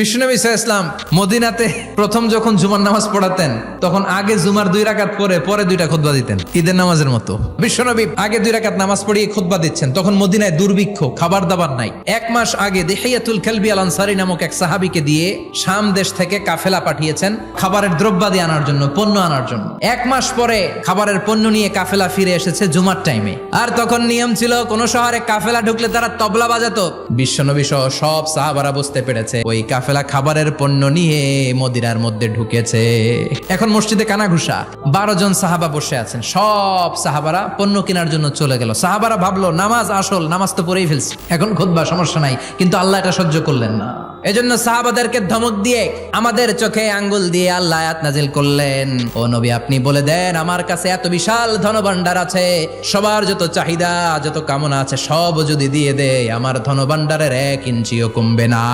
বিশ্বনবী সাল্লাল্লাহু আলাইহি ওয়াসাল্লাম মদিনাতে প্রথম যখন জুমার নামাজ পড়াতেন তখন আগে জুমার 2 রাকাত পরে 2টা খুতবা দিতেন, ঈদের নামাজের মতো। বিশ্বনবী আগে 2 রাকাত নামাজ পড়িয়ে খুতবা দিচ্ছেন, তখন মদিনায় দুর্ভিক্ষ, খাবার দাবার নাই। 1 মাস আগে দিহিয়াতুল কালবি আল আনসারী নামক এক সাহাবীকে দিয়ে শাম দেশ থেকে কাফেলা পাঠিয়েছেন খাবারের দ্রব্যাদি আনার জন্য, পণ্য আনার জন্য। 1 মাস পরে খাবারের পণ্য নিয়ে কাফেলা ফিরে এসেছে জুমার টাইমে। আর তখন নিয়ম ছিল কোন শহরে কাফেলা ঢুকলে তারা তবলা বাজাতো। বিশ্বনবী সহ সব সাহাবারা বুঝতে পেরেছে ওই কাফেলা খাবারের পণ্য নিয়ে মদিনার মধ্যে ঢুকেছে। এখন মসজিদে কানাঘুষা, 12 জন সাহাবা বসে আছেন, সব সাহাবারা পণ্য কেনার জন্য চলে গেল। সাহাবারা ভাবলো নামাজ আসল, নামাজ তো পড়েই ফেলছি, এখন খুতবা সমস্যা নাই, কিন্তু আল্লাহ এটা সহ্য করলেন না। এজন্য সাহাবাদেরকে ধমক দিয়ে আমাদের চোখে আঙ্গুল দিয়ে আল্লাহ আয়াত নাজিল করলেন, ও নবী আপনি বলে দেন আমার কাছে এত বিশাল ধনভাণ্ডার আছে, সবার যত চাহিদা যত কামনা আছে সব যদি দিয়ে দেয় আমার ধনভাণ্ডারের 1 ইঞ্চিও কমবে না।